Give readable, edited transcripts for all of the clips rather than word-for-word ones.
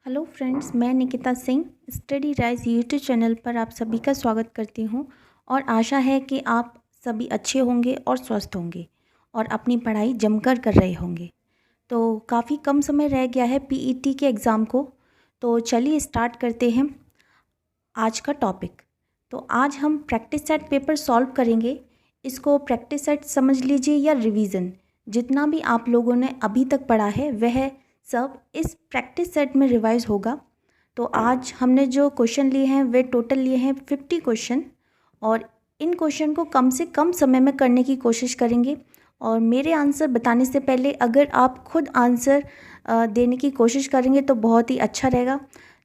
Hello friends, मैं Nikita Singh study rise YouTube channel पर आप सभी का स्वागत करती हूं और आशा है कि आप सभी अच्छे होंगे और स्वस्थ होंगे और अपनी पढ़ाई जमकर कर रहे होंगे। तो काफ़ी कम समय रह गया है पीईटी के एग्ज़ाम को, तो चलिए स्टार्ट करते हैं आज का टॉपिक। तो आज हम प्रैक्टिस सेट पेपर सॉल्व करेंगे। इसको प्रैक्टिस सेट समझ लीजिए या रिवीजन, जितना भी आप लोगों ने अभी तक पढ़ा है वह सब इस प्रैक्टिस सेट में रिवाइज होगा। तो आज हमने जो क्वेश्चन लिए हैं वे टोटल लिए हैं 50 क्वेश्चन और इन क्वेश्चन को कम से कम समय में करने की कोशिश करेंगे। और मेरे आंसर बताने से पहले अगर आप खुद आंसर देने की कोशिश करेंगे तो बहुत ही अच्छा रहेगा।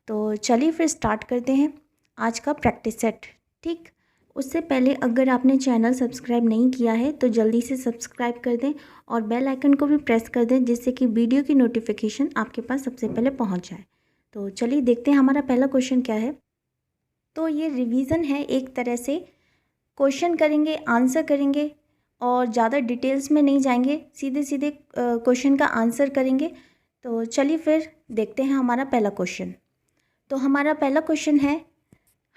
तो चलिए फिर स्टार्ट करते हैं आज का प्रैक्टिस सेट। ठीक, उससे पहले अगर आपने चैनल सब्सक्राइब नहीं किया है तो जल्दी से सब्सक्राइब कर दें और बेल आइकन को भी प्रेस कर दें, जिससे कि वीडियो की नोटिफिकेशन आपके पास सबसे पहले पहुंच जाए। तो चलिए देखते हैं हमारा पहला क्वेश्चन क्या है। तो ये रिवीजन है, एक तरह से क्वेश्चन करेंगे, आंसर करेंगे और ज़्यादा डिटेल्स में नहीं जाएंगे, सीधे सीधे क्वेश्चन का आंसर करेंगे। तो चलिए फिर देखते हैं हमारा पहला क्वेश्चन। तो हमारा पहला क्वेश्चन है,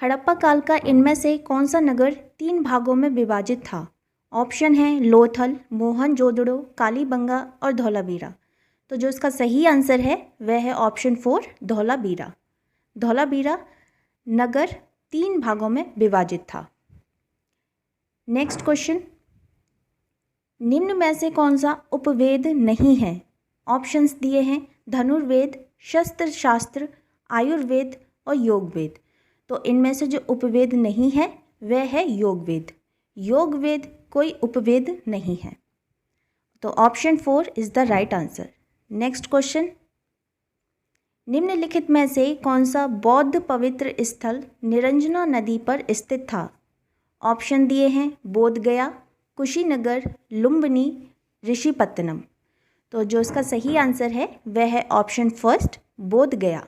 हड़प्पा काल का इनमें से कौन सा नगर 3 भागों में विभाजित था? ऑप्शन है लोथल, मोहनजोदड़ो, कालीबंगा और धौलावीरा। तो जो इसका सही आंसर है वह है ऑप्शन 4 धौलावीरा। धौलावीरा नगर 3 भागों में विभाजित था। नेक्स्ट क्वेश्चन, निम्न में से कौन सा उपवेद नहीं है? ऑप्शंस दिए हैं धनुर्वेद, शस्त्र शास्त्र, आयुर्वेद और योगवेद। तो इनमें से जो उपवेद नहीं है वह है योगवेद। योगवेद कोई उपवेद नहीं है। तो option 4 is the right answer. Next question, निम्नलिखित में से कौन सा बौद्ध पवित्र स्थल निरंजना नदी पर स्थित था? ऑप्शन दिए हैं बोध गया, कुशीनगर, लुम्बिनी, ऋषिपत्तनम। तो जो इसका सही आंसर है वह है ऑप्शन फर्स्ट बोध गया।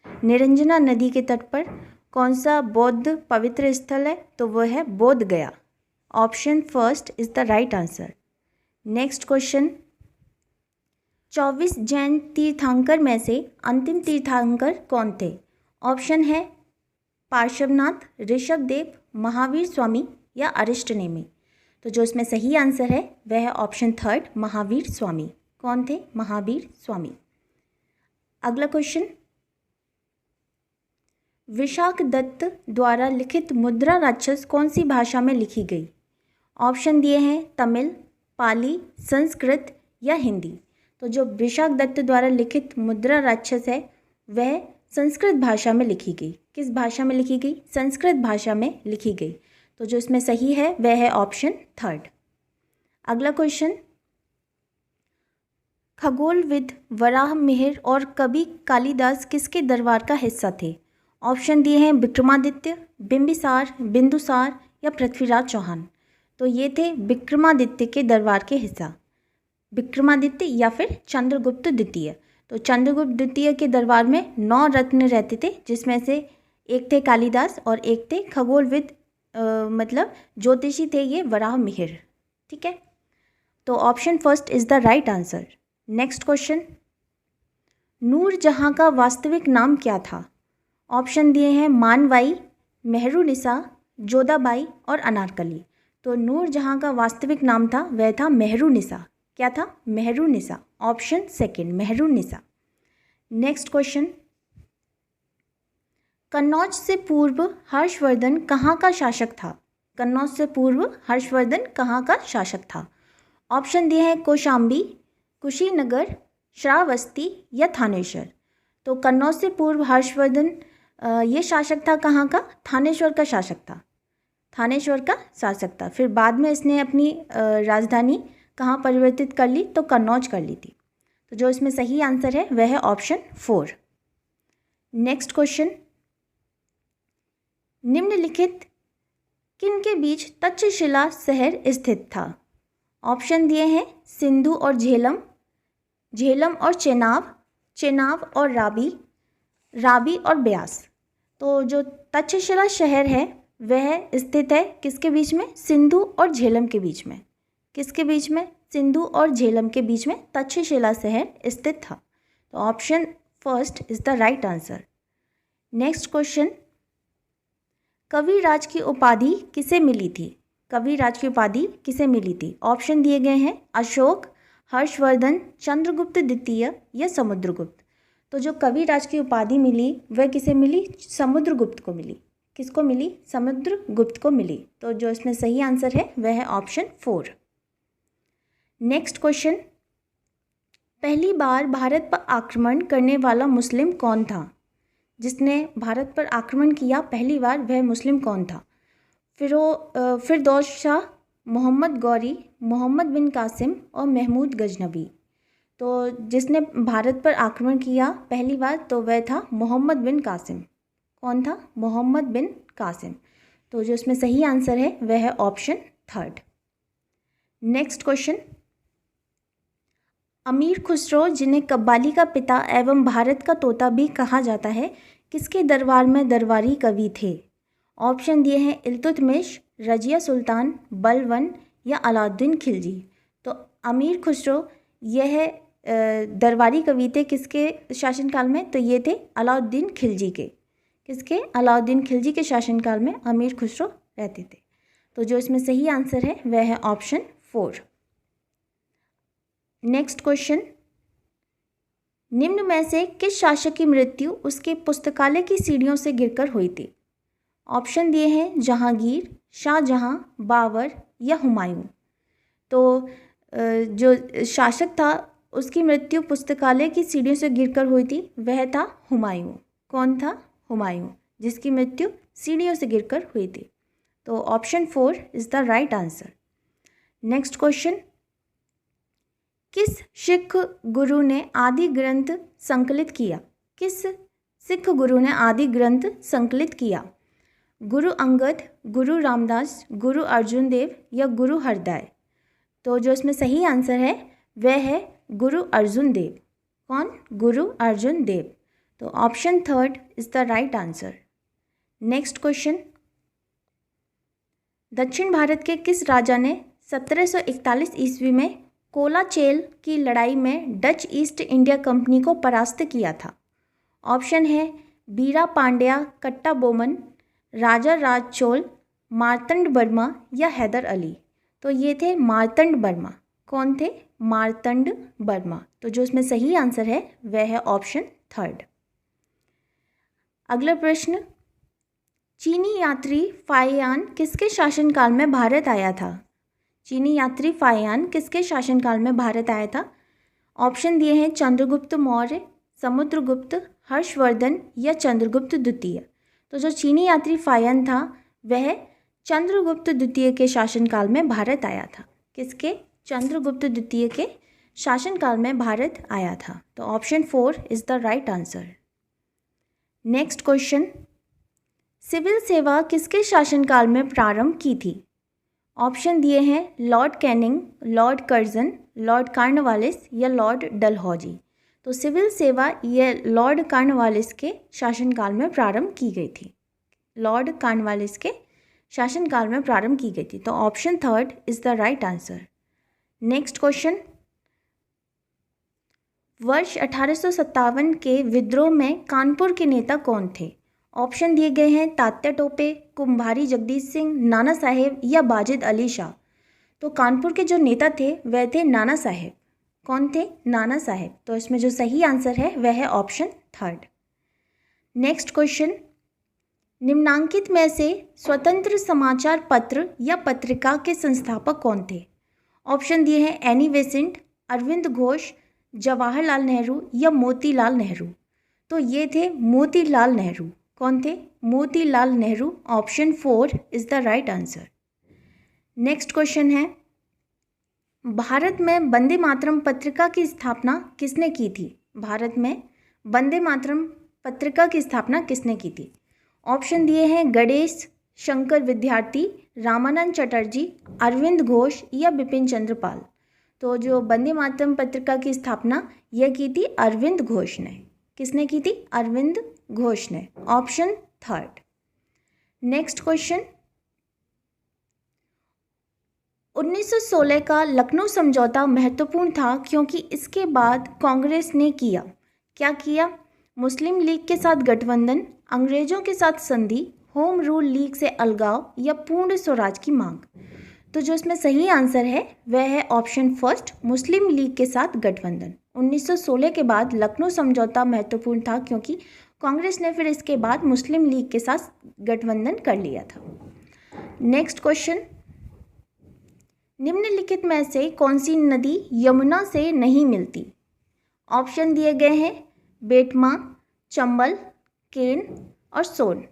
निरंजना नदी के तट पर कौन सा बौद्ध पवित्र स्थल है? तो वह है बोध गया। Option first is the right answer. Next question, 24 Jain तीर्थंकर में से अंतिम तीर्थंकर कौन थे? ऑप्शन है पार्श्वनाथ, ऋषभदेव, महावीर स्वामी या अरिष्टनेमी। तो जो इसमें सही आंसर है वह है ऑप्शन थर्ड महावीर स्वामी। कौन थे? महावीर स्वामी। अगला क्वेश्चन, विशाखदत्त द्वारा लिखित मुद्रा राक्षस कौन सी भाषा में लिखी गई? ऑप्शन दिए हैं तमिल, पाली, संस्कृत या हिंदी। तो जो विशाखदत्त द्वारा लिखित मुद्रा राक्षस है वह संस्कृत भाषा में लिखी गई। किस भाषा में लिखी गई? संस्कृत भाषा में लिखी गई। तो जो इसमें सही है वह है ऑप्शन थर्ड। अगला क्वेश्चन, खगोलविद वराह मिहिर और कवि कालिदास किसके दरबार का हिस्सा थे? ऑप्शन दिए हैं विक्रमादित्य, बिंबिसार, बिंदुसार या पृथ्वीराज चौहान। तो ये थे विक्रमादित्य के दरबार के हिस्सा, विक्रमादित्य या फिर चंद्रगुप्त द्वितीय। तो चंद्रगुप्त द्वितीय के दरबार में 9 रत्न रहते थे, जिसमें से एक थे कालिदास और एक थे खगोलविद, मतलब ज्योतिषी थे ये वराह मिहिर। ठीक है, तो option first is the right answer. Next question, Noorjahan का वास्तविक नाम क्या था? ऑप्शन दिए हैं मानवाई, मेहरुनिसा, जोधाबाई और अनारकली। तो नूरजहां का वास्तविक नाम था वह था मेहरुनिसा। क्या था? Mehrunnisa. Option second Mehrunnisa. Next question, Kannauj से पूर्व हर्षवर्धन कहाँ का शासक था? कन्नौज से पूर्व हर्षवर्धन कहाँ का शासक था? ऑप्शन दिए हैं कौशाम्बी, कुशीनगर, श्रावस्ती या थानेश्वर। तो कन्नौज से पूर्व हर्षवर्धन ये शासक था कहाँ का? थानेश्वर का शासक था। थानेश्वर का शासक था। फिर बाद में इसने अपनी राजधानी कहाँ परिवर्तित कर ली? तो कन्नौज कर ली थी। तो जो इसमें सही आंसर है वह है ऑप्शन 4। नेक्स्ट क्वेश्चन, निम्नलिखित किन के बीच तक्षशिला शहर स्थित था? ऑप्शन दिए हैं सिंधु और झेलम, झेलम और चेनाब, चेनाब और राबी, राबी और ब्यास। तो जो तक्षशिला शहर है वह स्थित है किसके बीच में? सिंधु और झेलम के बीच में। किसके बीच में? सिंधु और झेलम के बीच में तक्षशिला शहर स्थित था। तो option first is the right answer. Next question, कविराज की उपाधि किसे मिली थी? कविराज की उपाधि किसे मिली थी? ऑप्शन दिए गए हैं अशोक, हर्षवर्धन, चंद्रगुप्त द्वितीय या समुद्रगुप्त। तो जो कविराज की उपाधि मिली वह किसे मिली? समुद्रगुप्त को मिली। किसको मिली? समुद्रगुप्त को मिली। तो जो इसमें सही आंसर है वह है ऑप्शन 4। नेक्स्ट क्वेश्चन, पहली बार भारत पर आक्रमण करने वाला मुस्लिम कौन था? जिसने भारत पर आक्रमण किया पहली बार वह मुस्लिम कौन था? फिरदौस शाह, मोहम्मद गौरी, मोहम्मद बिन कासिम और महमूद गजनबी। तो जिसने भारत पर आक्रमण किया पहली बार तो वह था मोहम्मद बिन कासिम। कौन था? मोहम्मद बिन कासिम। तो जो इसमें सही आंसर है वह है ऑप्शन 3। नेक्स्ट क्वेश्चन, अमीर खुसरो, जिन्हें कव्वाली का पिता एवं भारत का तोता भी कहा जाता है, किसके दरबार में दरबारी कवि थे? ऑप्शन दिए हैं इल्तुतमिश, रजिया सुल्तान, बलबन या अलाउद्दीन खिलजी। तो अमीर खुसरो यह दरबारी कवि थे किसके शासनकाल में? तो ये थे अलाउद्दीन खिलजी के। किसके? अलाउद्दीन खिलजी के शासनकाल में अमीर खुसरो रहते थे। तो जो इसमें सही आंसर है वह है ऑप्शन 4। नेक्स्ट क्वेश्चन, निम्न में से किस शासक की मृत्यु उसके पुस्तकालय की सीढ़ियों से गिरकर हुई थी? ऑप्शन दिए हैं जहांगीर, शाहजहां, बाबर या हुमायूं। तो जो शासक था उसकी मृत्यु पुस्तकालय की सीढ़ियों से गिरकर हुई थी वह था हुमायूं। कौन था? हुमायूं, जिसकी मृत्यु सीढ़ियों से गिरकर हुई थी। तो option 4 is the right answer. Next question, किस सिख गुरु ने आदि ग्रंथ संकलित किया? किस सिख गुरु ने आदि ग्रंथ संकलित किया? गुरु अंगद, गुरु रामदास, गुरु अर्जुन देव या गुरु हरदयाल। तो जो इसमें सही आंसर है वह है गुरु अर्जुन देव। कौन? गुरु अर्जुन देव। तो option 3 is the right answer. Next question, दक्षिण भारत के किस राजा ने 1741 ईस्वी में कोलाचेल की लड़ाई में डच ईस्ट इंडिया कंपनी को परास्त किया था? ऑप्शन है बीरा पांड्या, कट्टा बोमन, राजा राज चोल, मार्तंड वर्मा या हैदर अली। तो ये थे मार्तंड वर्मा। कौन थे? मार्तंड वर्मा। तो जो इसमें सही आंसर है वह है ऑप्शन 3। अगला प्रश्न, चीनी यात्री फाहियान किसके शासनकाल में भारत आया था? चीनी यात्री फाहियान किसके शासनकाल में भारत आया था? ऑप्शन दिए हैं चंद्रगुप्त मौर्य, समुद्रगुप्त, हर्षवर्धन या चंद्रगुप्त द्वितीय। तो जो चीनी यात्री फाहियान था वह चंद्रगुप्त द्वितीय के शासनकाल में भारत आया था। किसके? चंद्रगुप्त द्वितीय के शासनकाल में भारत आया था। तो option 4 is the right answer. Next question, civil सेवा किसके शासनकाल में प्रारंभ की थी? ऑप्शन दिए हैं Lord Canning, Lord Curzon, Lord Cornwallis या लॉर्ड डलहौजी। तो सिविल सेवा यह लॉर्ड कार्नवालिस के शासनकाल में प्रारंभ की गई थी। लॉर्ड कार्नवालिस के शासनकाल में प्रारंभ की गई थी। तो option 3 is the right answer. Next question, वर्ष 1857 के विद्रोह में कानपुर के नेता कौन थे? ऑप्शन दिए गए हैं तात्या टोपे, कुंभारी जगदीश सिंह, नाना साहेब या बाजिद अली शाह। तो कानपुर के जो नेता थे वह थे नाना साहेब। कौन थे? नाना साहेब। तो इसमें जो सही आंसर है वह है ऑप्शन 3। नेक्स्ट क्वेश्चन, निम्नांकित में से स्वतंत्र समाचार पत्र या पत्रिका के संस्थापक कौन थे? ऑप्शन दिए हैं एनी बेसेंट, अरविंद घोष, जवाहरलाल नेहरू या मोतीलाल नेहरू। तो ये थे मोतीलाल नेहरू। कौन थे? Motilal Nehru. Option 4 is the right answer. Next question है, भारत में वंदे मातरम पत्रिका की स्थापना किसने की थी? भारत में वंदे मातरम पत्रिका की स्थापना किसने की थी? ऑप्शन दिए हैं गणेश शंकर विद्यार्थी, रामानंद चटर्जी, अरविंद घोष या बिपिन चंद्र पाल। तो जो वंदे मातरम पत्रिका की स्थापना यह की थी अरविंद घोष ने। किसने की थी? अरविंद घोष ने। ऑप्शन 3। नेक्स्ट क्वेश्चन, 1916 का लखनऊ समझौता महत्वपूर्ण था क्योंकि इसके बाद कांग्रेस ने क्या किया? मुस्लिम लीग के साथ गठबंधन, अंग्रेजों के साथ संधि, होम रूल लीग से अलगाव या पूर्ण स्वराज की मांग। तो जो इसमें सही आंसर है वह है ऑप्शन फर्स्ट, मुस्लिम लीग के साथ गठबंधन। 1916 के बाद लखनऊ समझौता महत्वपूर्ण था क्योंकि कांग्रेस ने फिर इसके बाद मुस्लिम लीग के साथ गठबंधन कर लिया था। नेक्स्ट क्वेश्चन, निम्नलिखित में से कौन सी नदी यमुना से नहीं मिलती? ऑप्शन दिए गए हैं बेटमा, चंबल, केन और सोन।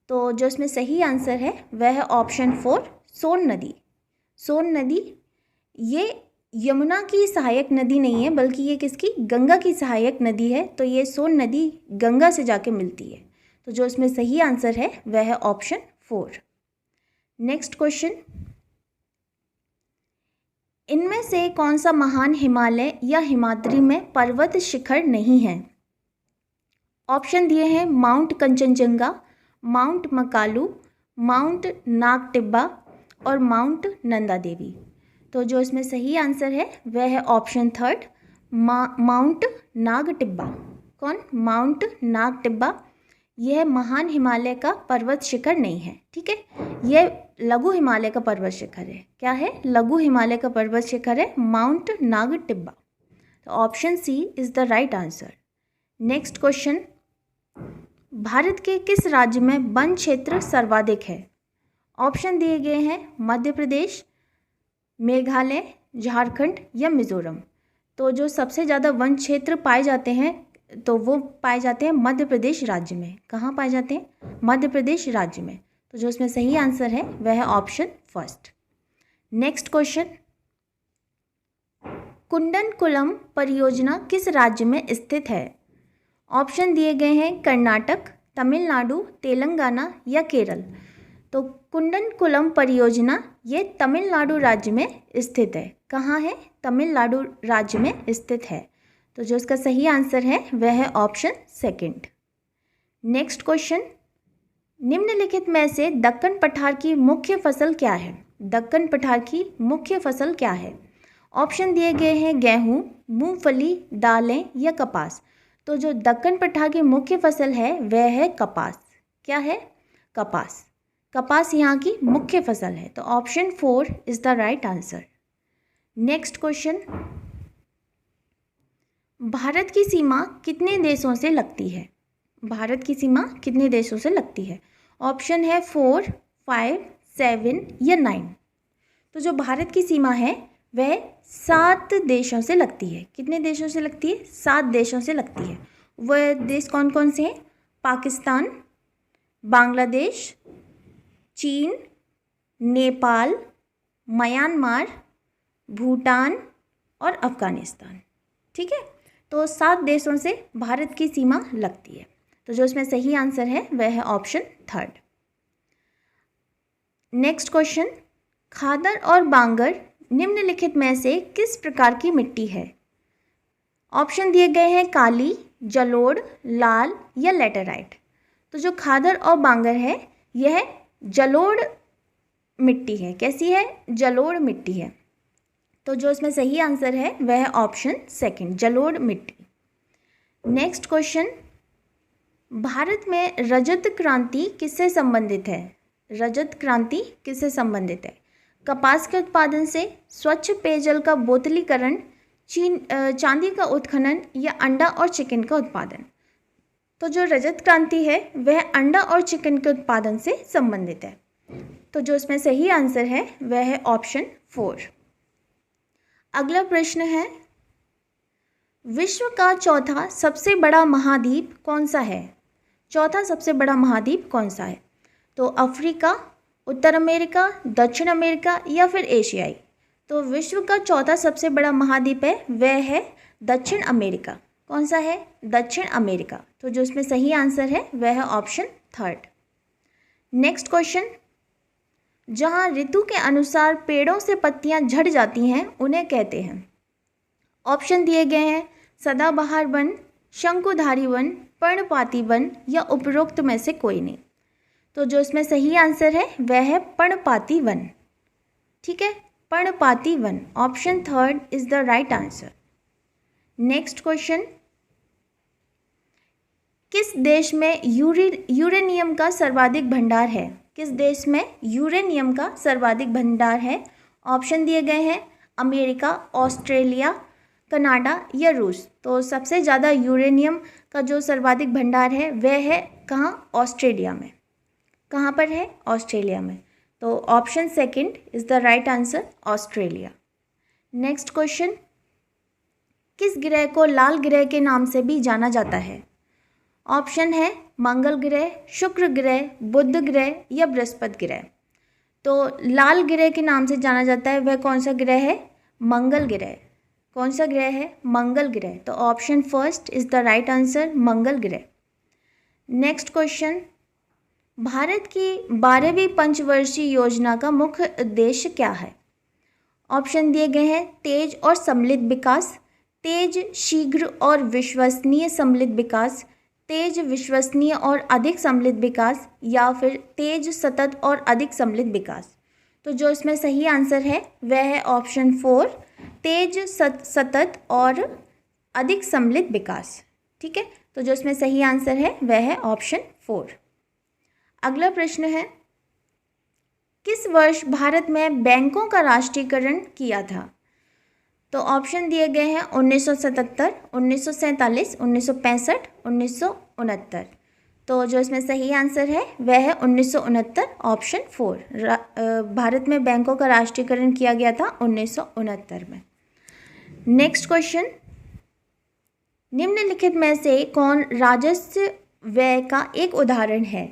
तो जो इसमें सही आंसर है वह है ऑप्शन 4, सोन नदी। सोन नदी ये यमुना की सहायक नदी नहीं है, बल्कि ये किसकी, गंगा की सहायक नदी है। तो ये सोन नदी गंगा से जाके मिलती है। तो जो इसमें सही आंसर है वह है ऑप्शन 4। नेक्स्ट क्वेश्चन, इनमें से कौन सा महान हिमालय या हिमाद्री में पर्वत शिखर नहीं है? ऑप्शन दिए हैं mount Kanchenjunga, mount Makalu, mount Nag Tibba और माउंट नंदा देवी। तो जो इसमें सही आंसर है वह है ऑप्शन 3, माउंट नागटिब्बा। कौन? माउंट नागटिब्बा। यह महान हिमालय का पर्वत शिखर नहीं है, ठीक है। यह लघु हिमालय का पर्वत शिखर है। क्या है? लघु हिमालय का पर्वत शिखर है माउंट नागटिब्बा। तो option C is the right answer. Next question, Bharat के किस राज्य में वन क्षेत्र सर्वाधिक है? ऑप्शन दिए गए हैं मध्य प्रदेश, मेघालय, झारखंड या मिजोरम। तो जो सबसे ज़्यादा वन क्षेत्र पाए जाते हैं तो वो पाए जाते हैं मध्य प्रदेश राज्य में। कहाँ पाए जाते हैं? मध्य प्रदेश राज्य में। तो जो इसमें सही आंसर है वह है ऑप्शन फर्स्ट। नेक्स्ट क्वेश्चन, कुंडनकुलम परियोजना किस राज्य में स्थित है? ऑप्शन दिए गए हैं कर्नाटक, तमिलनाडु, तेलंगाना या केरल। तो कुंडनकुलम परियोजना ये तमिलनाडु राज्य में स्थित है। कहाँ है? तमिलनाडु राज्य में स्थित है। तो जो इसका सही आंसर है वह है ऑप्शन सेकंड। नेक्स्ट क्वेश्चन, निम्नलिखित में से दक्कन पठार की मुख्य फसल क्या है? दक्कन पठार की मुख्य फसल क्या है? ऑप्शन दिए गए हैं गेहूँ, मूंगफली, दालें या कपास। तो जो दक्कन पठार की मुख्य फसल है वह है कपास। क्या है? कपास। कपास यहाँ की मुख्य फसल है। तो option 4 is the right answer. Next question, Bharat की सीमा कितने देशों से लगती है? भारत की सीमा कितने देशों से लगती है? ऑप्शन है 4, 5, 7 या 9। तो जो भारत की सीमा है वह 7 देशों से लगती है। कितने देशों से लगती है? 7 देशों से लगती है। वह देश कौन कौन से हैं? पाकिस्तान, बांग्लादेश, चीन, नेपाल, म्यांमार, भूटान और अफ़गानिस्तान। ठीक है, तो 7 देशों से भारत की सीमा लगती है। तो जो इसमें सही आंसर है वह है ऑप्शन 3। नेक्स्ट क्वेश्चन, खादर और बांगर निम्नलिखित में से किस प्रकार की मिट्टी है? ऑप्शन दिए गए हैं काली, जलोढ़, लाल या लेटेराइट। तो जो खादर और बांगर है यह जलोढ़ मिट्टी है। कैसी है? जलोढ़ मिट्टी है। तो जो इसमें सही आंसर है वह है ऑप्शन सेकंड, जलोढ़ मिट्टी। नेक्स्ट क्वेश्चन, भारत में रजत क्रांति किससे संबंधित है? रजत क्रांति किससे संबंधित है? कपास के उत्पादन से, स्वच्छ पेयजल का बोतलीकरण, चांदी का उत्खनन या अंडा और चिकन का उत्पादन। तो जो रजत क्रांति है वह अंडा और चिकन के उत्पादन से संबंधित है। तो जो इसमें सही आंसर है वह है ऑप्शन 4। अगला प्रश्न है, विश्व का चौथा सबसे बड़ा महाद्वीप कौन सा है? चौथा सबसे बड़ा महाद्वीप कौन सा है? तो अफ्रीका, उत्तर अमेरिका, दक्षिण अमेरिका या फिर एशियाई। तो विश्व का चौथा सबसे बड़ा महाद्वीप है वह है दक्षिण अमेरिका। कौन सा है? दक्षिण अमेरिका। तो जो इसमें सही आंसर है वह है ऑप्शन 3। नेक्स्ट क्वेश्चन, जहाँ ऋतु के अनुसार पेड़ों से पत्तियाँ झड़ जाती हैं उन्हें कहते हैं। ऑप्शन दिए गए हैं सदाबहार वन, शंकुधारी वन, पर्णपाती वन या उपरोक्त में से कोई नहीं। तो जो इसमें सही आंसर है वह है पर्णपाती वन। ठीक है, पर्णपाती one. Option 3 is the right answer. Next question, किस देश में यूरेनियम का सर्वाधिक भंडार है? किस देश में यूरेनियम का सर्वाधिक भंडार है? ऑप्शन दिए गए हैं अमेरिका, ऑस्ट्रेलिया, कनाडा या रूस। तो सबसे ज़्यादा यूरेनियम का जो सर्वाधिक भंडार है वह है कहाँ? ऑस्ट्रेलिया में। कहाँ पर है? ऑस्ट्रेलिया में। तो option second is the right answer, Australia. Next question, किस ग्रह को लाल ग्रह के नाम से भी जाना जाता है? ऑप्शन है मंगल ग्रह, शुक्र ग्रह, बुध ग्रह या बृहस्पति ग्रह। तो लाल ग्रह के नाम से जाना जाता है वह कौन सा ग्रह है? मंगल ग्रह। कौन सा ग्रह है? मंगल ग्रह। तो option first is the right answer, मंगल ग्रह। नेक्स्ट क्वेश्चन, भारत की 12वीं पंचवर्षीय योजना का मुख्य उद्देश्य क्या है? ऑप्शन दिए गए हैं तेज और सम्मिलित विकास, तेज, शीघ्र और विश्वसनीय सम्मिलित विकास, तेज, विश्वसनीय और अधिक सम्मिलित विकास, या फिर तेज, सतत और अधिक सम्मिलित विकास। तो जो इसमें सही आंसर है वह है ऑप्शन 4, तेज, सतत और अधिक सम्मिलित विकास। ठीक है, तो जो इसमें सही आंसर है वह है ऑप्शन 4। अगला प्रश्न है, किस वर्ष भारत में बैंकों का राष्ट्रीयकरण किया था? तो ऑप्शन दिए गए हैं 1977, 1947, 1965, 1969। तो जो इसमें सही आंसर है वह है 1969, ऑप्शन 4। भारत में बैंकों का राष्ट्रीयकरण किया गया था 1969 में। नेक्स्ट क्वेश्चन, निम्नलिखित में से कौन राजस्व व्यय का एक उदाहरण है?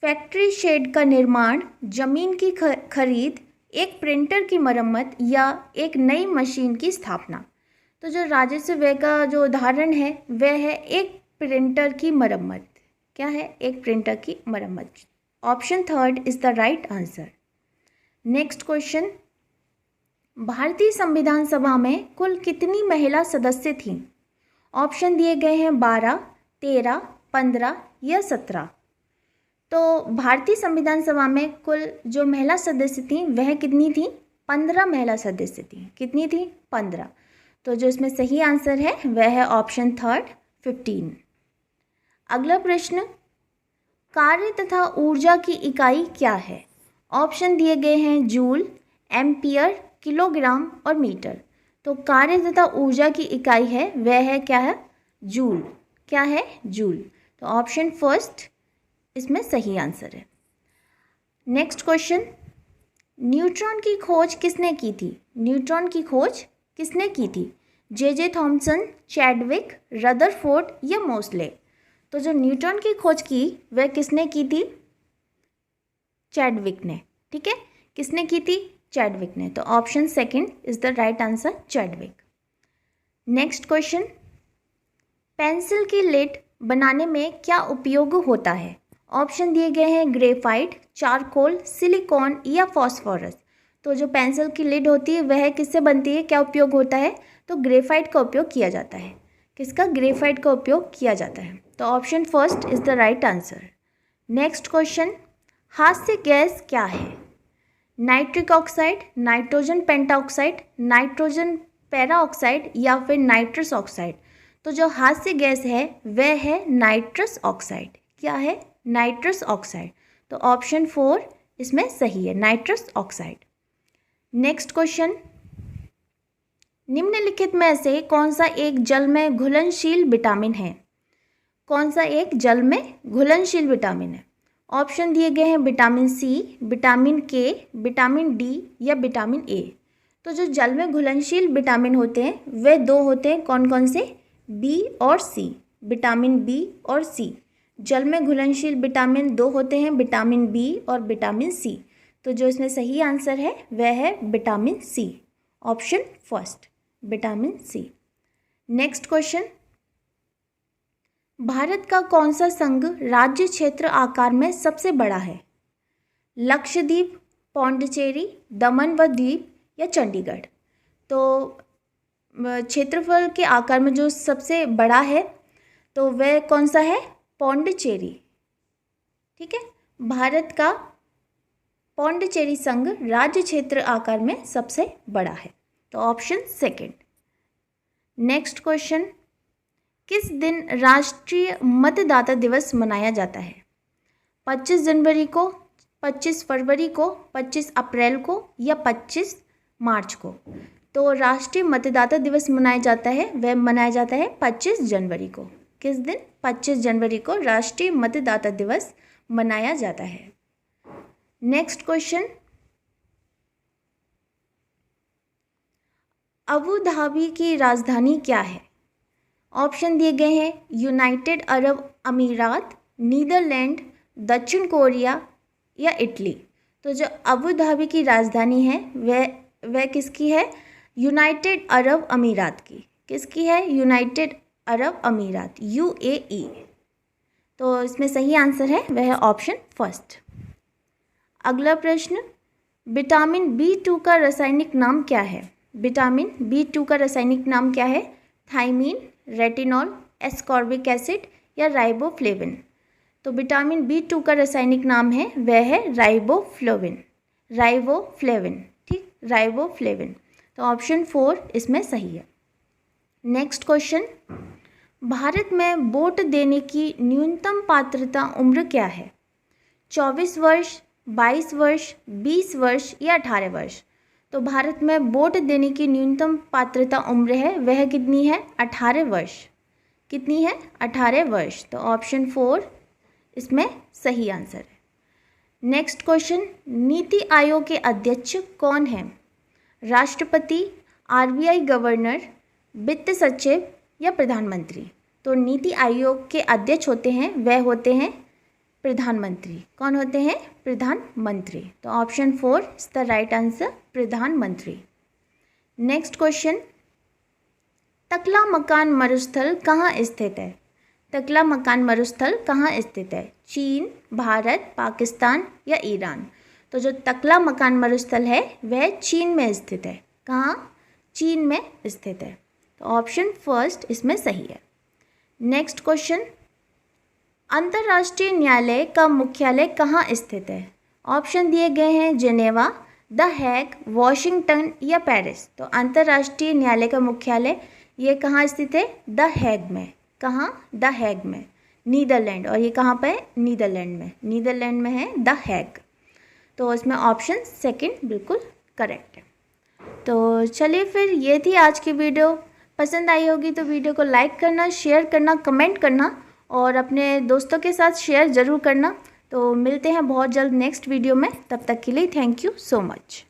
फैक्ट्री शेड का निर्माण, जमीन की खरीद, एक प्रिंटर की मरम्मत या एक नई मशीन की स्थापना। तो जो राजस्व व्यय का जो उदाहरण है वह है एक प्रिंटर की मरम्मत। क्या है? एक प्रिंटर की मरम्मत। Option third is the right answer. Next question, भारतीय संविधान सभा में कुल कितनी महिला सदस्य थीं? ऑप्शन दिए गए हैं 12, 13, 15 या 17। तो भारतीय संविधान सभा में कुल जो महिला सदस्य थीं वह कितनी थी? 15 महिला सदस्य थीं। कितनी थी? 15। तो जो इसमें सही आंसर है वह है ऑप्शन थर्ड, 15। अगला प्रश्न, कार्य तथा ऊर्जा की इकाई क्या है? ऑप्शन दिए गए हैं जूल, एम्पियर, किलोग्राम और मीटर। तो कार्य तथा ऊर्जा की इकाई है वह है क्या है? जूल। क्या है? जूल। तो ऑप्शन फर्स्ट इसमें सही आंसर है। नेक्स्ट क्वेश्चन, न्यूट्रॉन की खोज किसने की थी? न्यूट्रॉन की खोज किसने की थी? जे थॉमसन, चैडविक, रदरफोर्ड या मोसले। तो जो न्यूट्रॉन की खोज की वह किसने की थी? चैडविक ने। ठीक है, किसने की थी? चैडविक ने। तो option second is the right answer, Chadwick. Next question, pencil की लिड बनाने में क्या उपयोग होता है? ऑप्शन दिए गए हैं ग्रेफाइट, चारकोल, सिलिकॉन या फॉस्फोरस। तो जो पेंसिल की लिड होती है वह किससे बनती है? क्या उपयोग होता है? तो ग्रेफाइट का उपयोग किया जाता है। किसका? ग्रेफाइट का उपयोग किया जाता है। तो option first is the right answer. Next question, हास्य गैस क्या है? Nitric oxide, nitrogen pentoxide, nitrogen peroxide या फिर नाइट्रस ऑक्साइड। तो जो हास्य गैस है वह है नाइट्रस ऑक्साइड। क्या है? Nitrous oxide. तो ऑप्शन 4 इसमें सही है, नाइट्रस ऑक्साइड। नेक्स्ट क्वेश्चन, निम्नलिखित में से कौन सा एक जल में घुलनशील विटामिन है? कौन सा एक जल में घुलनशील विटामिन है? ऑप्शन दिए गए हैं विटामिन सी, विटामिन के, विटामिन डी या विटामिन ए। तो जो जल में घुलनशील विटामिन होते हैं वे दो होते हैं, कौन कौन से? बी और सी। विटामिन बी और सी। जल में घुलनशील विटामिन दो होते हैं, विटामिन बी और विटामिन सी। तो जो इसमें सही आंसर है वह है vitamin C. Option first, vitamin C. Next question, Bharat का कौन सा संघ राज्य क्षेत्र आकार में सबसे बड़ा है? लक्षद्वीप, पौंडीचेरी, दमन व द्वीप या चंडीगढ़। तो क्षेत्रफल के आकार में जो सबसे बड़ा है तो वह कौन सा है? पौंडीचेरी। ठीक है, भारत का पौंडीचेरी संघ राज्य क्षेत्र आकार में सबसे बड़ा है। तो ऑप्शन सेकंड। नेक्स्ट क्वेश्चन, किस दिन राष्ट्रीय मतदाता दिवस मनाया जाता है? 25 जनवरी को, 25 फरवरी को, 25 अप्रैल को या 25 मार्च को? तो राष्ट्रीय मतदाता दिवस मनाया जाता है, वह मनाया जाता है 25 जनवरी को। किस दिन? 25 जनवरी को राष्ट्रीय मतदाता दिवस मनाया जाता है। नेक्स्ट क्वेश्चन, अबू धाबी की राजधानी क्या है? ऑप्शन दिए गए हैं यूनाइटेड अरब अमीरात, नीदरलैंड, दक्षिण कोरिया या इटली। तो जो अबू धाबी की राजधानी है वह किसकी है? यूनाइटेड अरब अमीरात की। किसकी है? यूनाइटेड अरब अमीरात, UAE। तो इसमें सही आंसर है वह है ऑप्शन फर्स्ट। अगला प्रश्न, विटामिन B2 का रासायनिक नाम क्या है? विटामिन B2 का रासायनिक नाम क्या है? थायमीन, रेटिनॉल, एस्कॉर्बिक एसिड या राइबोफ्लेविन। तो विटामिन B2 का रासायनिक नाम है वह है राइबोफ्लेविन। ठीक, राइबोफ्लेविन। तो ऑप्शन 4 इसमें सही है। नेक्स्ट क्वेश्चन, भारत में वोट देने की न्यूनतम पात्रता उम्र क्या है? 24 वर्ष, 22 वर्ष, 20 वर्ष या 18 वर्ष? तो भारत में वोट देने की न्यूनतम पात्रता उम्र है वह कितनी है? 18 वर्ष। कितनी है? 18 वर्ष। तो ऑप्शन 4 इसमें सही आंसर है। नेक्स्ट क्वेश्चन, नीति आयोग के अध्यक्ष कौन हैं? राष्ट्रपति, RBI गवर्नर, वित्त सचिव या प्रधानमंत्री? तो नीति आयोग के अध्यक्ष होते हैं वह होते हैं प्रधानमंत्री। कौन होते हैं? प्रधानमंत्री। तो option 4 is the right answer, प्रधानमंत्री। नेक्स्ट क्वेश्चन, तकला मकान मरुस्थल कहाँ स्थित है? तकला मकान मरुस्थल कहाँ स्थित है? चीन, भारत, पाकिस्तान या ईरान? तो जो तकला मकान मरुस्थल है वह चीन में स्थित है। कहाँ? चीन में स्थित है। तो ऑप्शन फर्स्ट इसमें सही है। नेक्स्ट क्वेश्चन, अंतर्राष्ट्रीय न्यायालय का मुख्यालय कहाँ स्थित है? ऑप्शन दिए गए हैं जेनेवा, द हैग, वॉशिंगटन या पेरिस। तो अंतर्राष्ट्रीय न्यायालय का मुख्यालय ये कहाँ स्थित है? द हैग में। कहाँ? द हैग में, नीदरलैंड। और ये कहाँ पर है? नीदरलैंड में। नीदरलैंड में है द हैग। तो इसमें ऑप्शन सेकंड बिल्कुल करेक्ट है। तो चलिए फिर ये थी आज की वीडियो। पसंद आई होगी तो वीडियो को लाइक करना, शेयर करना, कमेंट करना और अपने दोस्तों के साथ शेयर ज़रूर करना। तो मिलते हैं बहुत जल्द नेक्स्ट वीडियो में। तब तक के लिए थैंक यू सो मच।